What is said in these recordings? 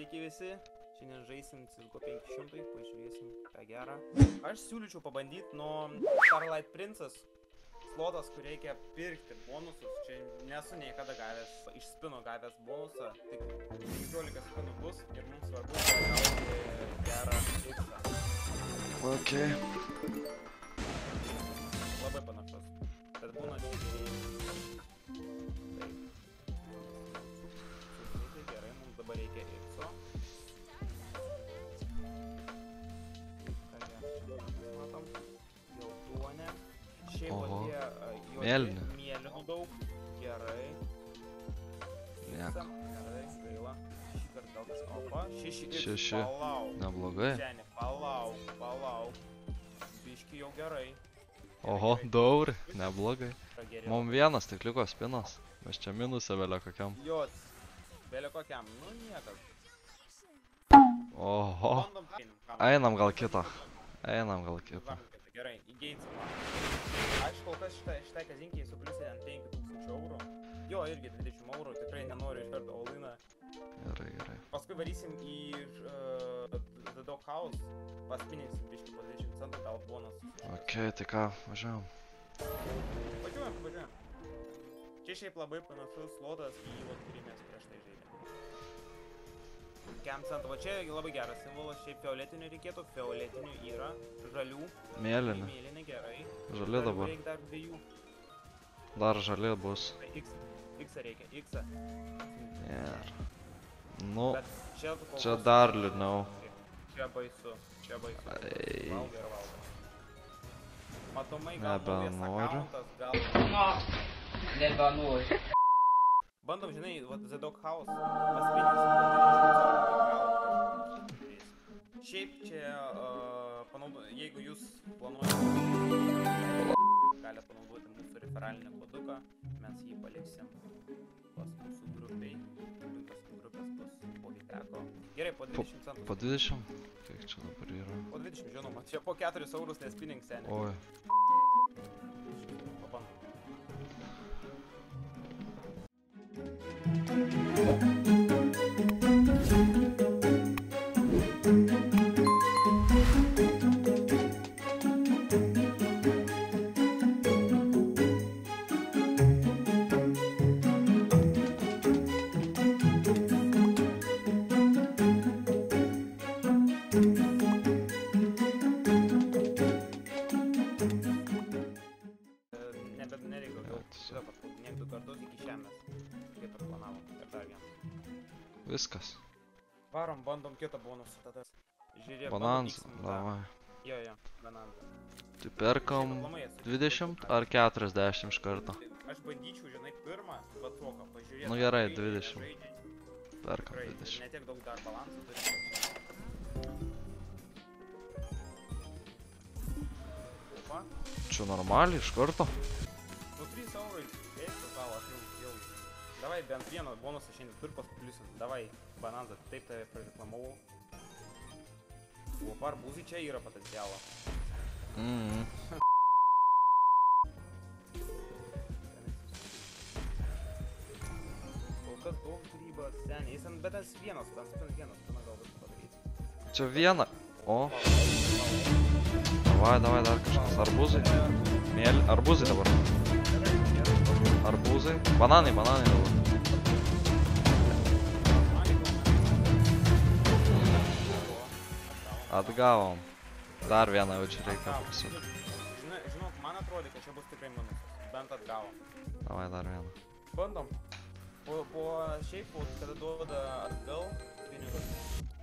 Sveiki visi, šiandien žaisim CSGO 500, pažiūrėsim ką gerą. Aš siūlyčiau pabandyti nuo Starlight Princess slotas, kur reikia pirkti bonusus. Čia nesu niekada gavęs, iš spino gavęs bonusą, tik 15 spinų bus ir mums svarbu gauti gerą X-ą. Ok. Labai panašus, bet būna čia gerai, mums dabar reikia X-o. Matom, geltonė. Šiaip apie mėlynų daug. Gerai. Nieko. Gerai, gaila. Šį kartą gal tas opa. 6X, palauk. Neblogai. Ženi, palauk. Biški jau gerai. Oho, daug, neblogai. Mum vienas tik liko spinas. Mes čia minusą vėlio kokiam. Jos. Vėlio kokiam, nu niekas. Oho. Einam gal kitą. Gerai, į Gatesą. Aš kol kas šitai kazinkiai supliusiu ant 5000 eurų. Jo, irgi 20 eurų, tikrai nenoriu iš karto all-iną. Gerai. Paskui varysim į The Dog House, paspinėsim biškį po 20 centų, gal bonus. Ok, tai ką, važiuojam. Važiuojam. Čia šiaip labai panašus slotas į kurį mes prieš tai žaidėm. Kem centų, va čia labai geras simbolas, šiaip fioletinių reikėtų, fioletinių yra, žalių. Mėlyni. Mėlyni gerai. Žali dabar. Reikia dar dviejų. Dar žali bus. X-a reikia, X-a. Ir. Nu, čia dar liūdniau. Čia baisu. Ei. Valgai. Matomai gal naujas accountas, gal... Nebenoriu. Bandom, žinai, The Dog House, paspinėsim po 20 centų. Šiaip čia, jeigu jūs planuojate, galite panaudoti mūsų referalinį koduką, mes jį paliksim pas mūsų grupiai, linkas grupės bus po Viteko. Gerai, po 20 centų. Po 20? Kiek čia dabar yra? Po 20, žinoma, čia po 4 eurus nespinning seniai. Oi. Pabandom. Nereikia gal šitą paspaudinėk 2 kartus iki žemės, kaip ir planavom, ir dar vienas. Viskas. Varom, bandom kitą bonusą tada. Žiūrėk, Bonanza, davai. Jo, bonanza. Tai perkam 20 ar 40 iš karto? Aš bandyčiau, žinai, pirmą batvoką pažiūrėti. Nu gerai, 20. Perkam 20. Netiek daug dar balansų turi. Čia normaliai, iš karto? Nu 3 eurai, eisiu tavo, aš jau. Davai, bent vieną bonusą šiandien turkos pliusim. Davai, bananza, taip tave prareklamavau. O arbūzai čia yra potencialo. Kol kas daug grybas, seniai, bet tas vienas, tas vienas, ką galbūt padaryti. Čia vieną. O. Davai, dar kažkas. Arbūzai. Arbūzai dabar. Arbūzai. Bananai dabar. Atgavom. Dar vieną jau čia reikia pasukti. Žinok, man atrodė, kad čia bus tikrai minusas. Bent atgavom. Davai, dar vieną. Bandom. Šiaip, kada duoda atgal pinigus,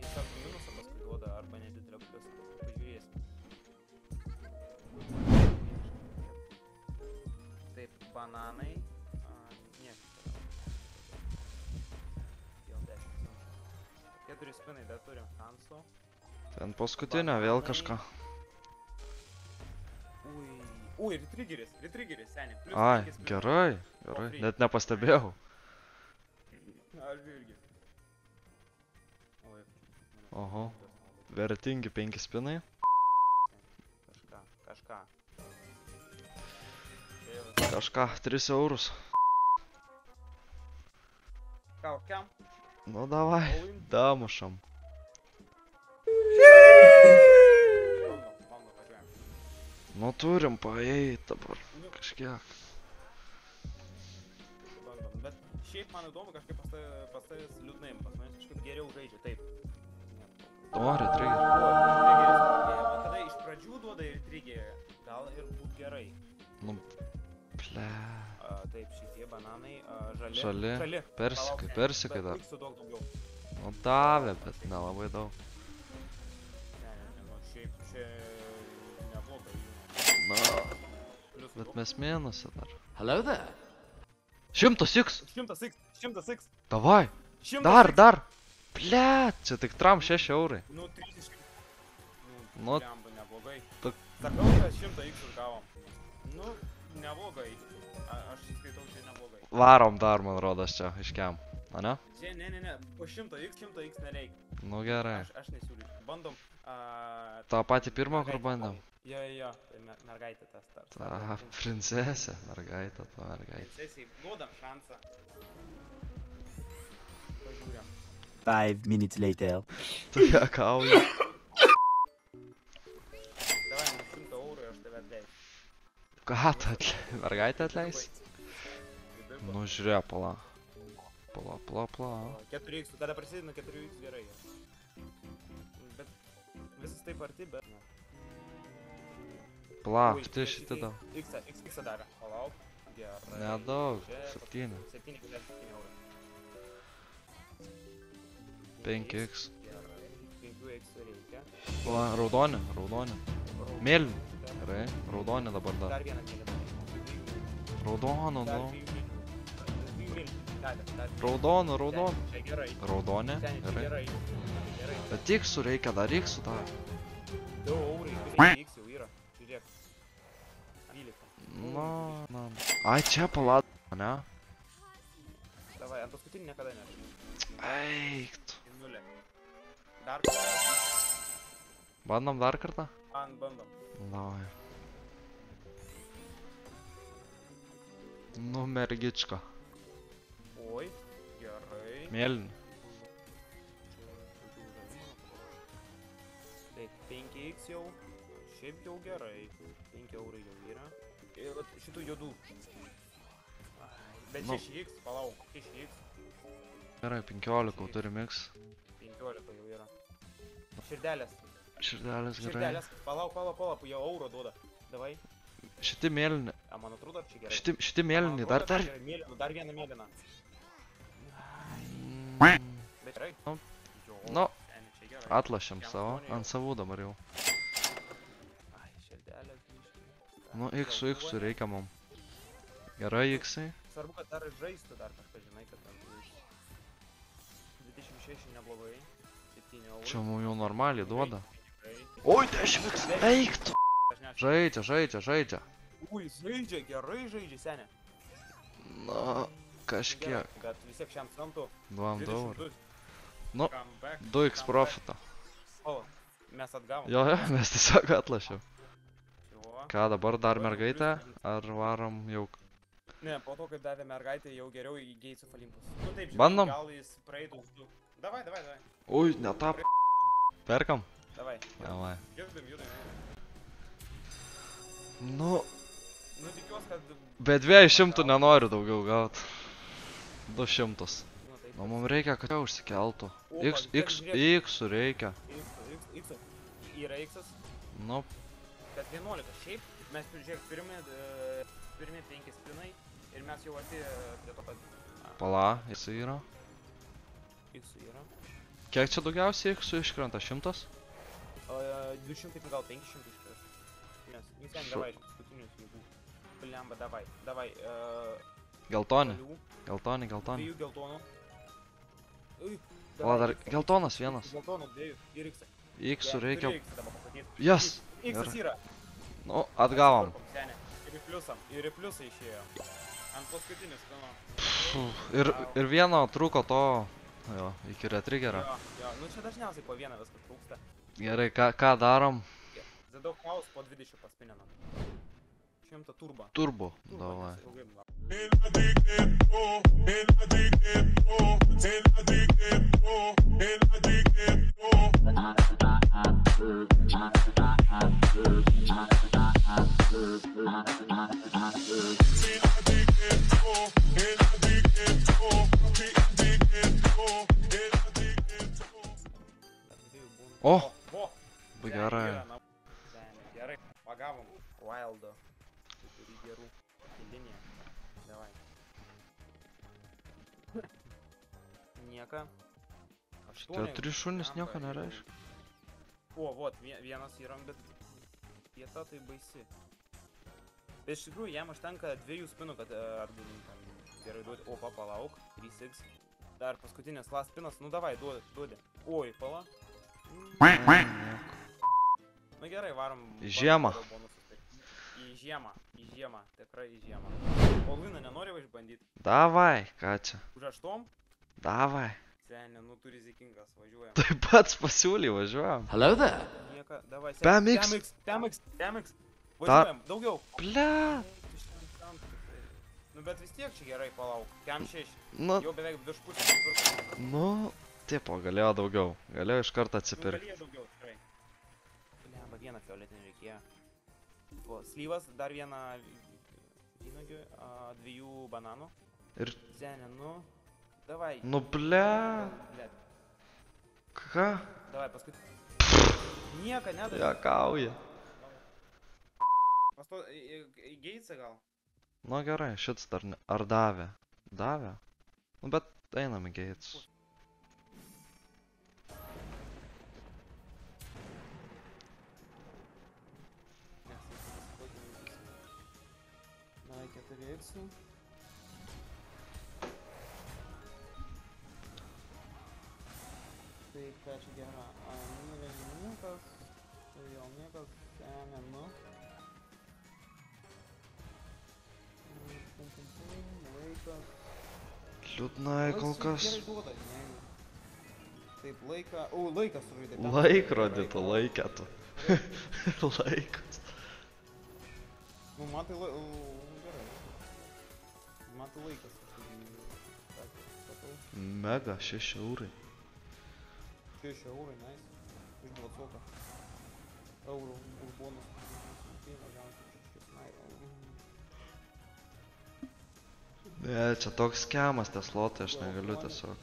jis arba minusą paskui duoda, arba nedidelio pliusą. Pažiūrėsim. Taip, bananai. Nieks. Jau 10. 4 spinai, dar turim šansų. Ten paskutinio vėl kažką. Ui, retriggeris, seniai. Ai, gerai. Net nepastebėjau. Aš irgi. Oho. Vertingi 5 spinai. Kažką, 3 eurus. Kokiam? Nu davai, All-in. damušam. Bando, važiuojam. Nu turim paeit dabar kažkiek. Bandom, bet šiaip man įdomu kažkaip pas tavęs liūdnai, pas manęs kažkaip geriau žaidžia, taip. Nori, trigger. Tada iš pradžių duoda ir triggerį, gal ir būt gerai. Nu, ple. Taip, šitie bananai, Žali. Persikai, Palauk, persikai dar. bet su daug daugiau. Nu davė, bet nelabai daug. Ne, nu šiaip čia neblogai. Na, Plius bet daug. mes mėnusį dar. Hello there. 100x! 100x. Davai! 100x. Dar! Ple, čia tik tram 6 eurai. Nu, 30. Nu, Lemba, neblogai. tak- Sakau, kad 100x gavom. Nu, neblogai. Aš skaitau, čia neblogai. Varom dar, man rodas, čia iškiam. A ne? Čia, ne, po 100x nereikia. Nu gerai. Aš nesiūlyčiau. Bandom. Tą patį pirmą, kur bandėm? Jo, tai mergaitė tas tarp. Ta princesė, mergaitė, ta mergaitė. Princesiai, duodam šansą. Pažiūrėm. 5 minutes later. Tu ją kauji. Davai, man 100 eurų ir aš tave atleisiu. Ką tu mergaitę atleisi? Nu žiūrėk, pala. Pala. 4x, kada prasideda 4x gerai. Bet visas taip arti, bet ne. Pala, Ui, štai šitą daug. X davė. Palauk. Gerai. Nedaug, Čia 7. 7,7 eurų. 5x. Gerai. 5x reikia. Pala, raudonė. Mėlyni. Gerai, raudonė dabar dar. Dar vieną mėlyną. Raudonų, Dar nu. 2 mėlynų. Dar Raudonų. Čia gerai. Raudonė. Ten, čia Gerai. gerai. Gerai. Bet iksų reikia, dar iksų dar. 2 eurai, 5x jau yra. Žiūrėk. 12. Na. Ai, čia pala, ne? Davai, ant paskutinį niekada ne. Eik tu. 0. Dar kartą. Bandom dar kartą? Bandom. Davai. Nu, mergička. Oi, gerai. Mėlyni. Taip, 5x jau. Šiaip jau gerai. 5 eurai jau yra. Ir vat šitų juodų. Bet Nu. 6x, palauk. 6x. Gerai, 15 turim x. 15 jau yra. Širdelės. Širdelės gerai. Širdelės. Palauk, jau euro duoda. Davai. Šiti mėlyni. Man atrodo, čia gerai. Šiti mėlyni, dar. Dar vieną mėlyną. Bet gerai. Nu. Jo, Nu. seni, čia gerai. Atlašėm savo, ant savų dabar jau. Ai, širdelės biškį. Nu, iksų reikia mum. Gerai, iksai. Svarbu, kad dar žaistų dar kažką, žinai, kad ten iš 26 neblogai. 7 eurų. Čia mum jau normaliai duoda. Gerai. Oi, 10x. Eik tu. Dažniausiai. Žaidžia. Ui, žaidžia, gerai žaidžia, senė. Na, kažkiek. Bet vis tiek šiam centu. 2 eurų. 22. Nu, Comeback. 2x profitą. O, mes atgavom. Jo, mes tiesiog atlašiau. Jo. Ką dabar dar mergaitę? Ar varom jau... Ne, po to, kaip davė mergaitę, jau geriau į Geitsų Olimpus. Nu taip, žinai, Bandom? gal jis praeitų už 2. Davai. Ui, ne tą. Perkam? Davai. Davai. Judam. Nu, Nu tikiuosi, kad... be 200 nenoriu daugiau gaut. 200. Nu taip. Nu, mums reikia, kad jau užsikeltų. O, Iksų reikia. X. Yra X-as. Nu, Kad 11. Šiaip, mes, žiūrėk, pirmi 5 spinai ir mes jau arti prie to, kad... pala, jisai yra. X yra. Kiek čia daugiausiai iksų iškrenta? 100? 200, gal 500 iškras. Nes, ten Šu. davai, paskutinius jėgų. Pliamba, davai. Geltoni. Kalių, Geltoni. 2 geltonų. Ui, O, dar geltonas vienas. Geltonų 2 ir X. Iksų reikia. X dabar pasakyti. Jas! X yra. Nu, atgavom. Ir į pliusą išėjo. Ant paskutinis, nu. Ir vieno trūko to. Jo, iki retrigerio. Jo, nu čia dažniausiai po vieną viskas trūksta. Gerai, ką darom? Daug paus po 20 paspinino. 100 turbo. Turbo, Turbo, davai. nes ilgai laukia. O, Vo! gerai. Gerai, pagavom Wildo. Turi gerų liniją. Davai. Nieka. Tie 3 šunys nieko nereiškia. O, vot, vienas yra, bet vieta tai baisi. Bet iš tikrųjų, jam užtenka 2 spinų, kad atgalintam gerai duoti. O, palauk, 3x. Dar paskutinis last spinas, nu davai, duodi. Oi, pala. Nu gerai, varom. Į žiemą. Į žiemą, tikrai į žiemą. O Luina nenori išbandyti? Davai, ką čia? Už 8? Davai. Senė, nu tu rizikingas, važiuojam. Tai pats pasiūly, važiuojam. Hello there. Nieka, davai, PMX. PMX. Važiuojam, daugiau. Ble. Nu bet vis tiek čia gerai, palauk. Kem 6. Nu, Jau beveik virš pusės nupirkau. nu, tipo, galėjo daugiau. Galėjo iš karto atsipirkti. Galėjo daugiau, tikrai. Blemba, vieną fioletinį reikėjo. O, slyvas, dar vieną vynuogių, 2 bananų. Ir, Senė, nu, davai. nu, ble. Blet, Ką? davai, paskui. Nieka nedavė. Juokauja. Pasto, į Geitsą gal? Nu gerai, šits dar ne... Ar davė? Davė? Nu bet einam į Geits. Davai 4x. Tai ką čia gera? Niekas. Tai jau niekas. Senė, nu. Laikas. Liūdnai kol kas. Gerai duoda, ne? Taip, laiką. O, laikas sužaidė. Laikrodį tu laikė tu. Laikas. Nu, man tai gerai. Man tai laikas. Mega, 6 eurai. 6 eurai, nice. Iš 20 eurų už bonus. Ne, čia toks skemas tie slotai, aš negaliu tiesiog.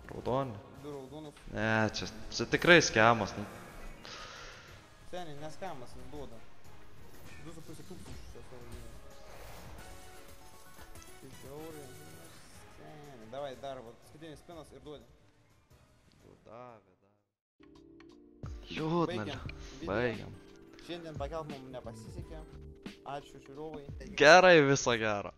Raudoni? 2 raudonus. Ne, čia tikrai skemas. Nu. Seniai, neskamas, jis duoda. 2,5 tūkstančių čia savo gyvą. 6 eurai. Seniai, davai dar, va, paskutinis spinas ir duodi. Davė. Liūdna. Baigiam. Šiandien pakelt mums nepasisekė. Ačiū žiūrovai. Gerai, viso gero.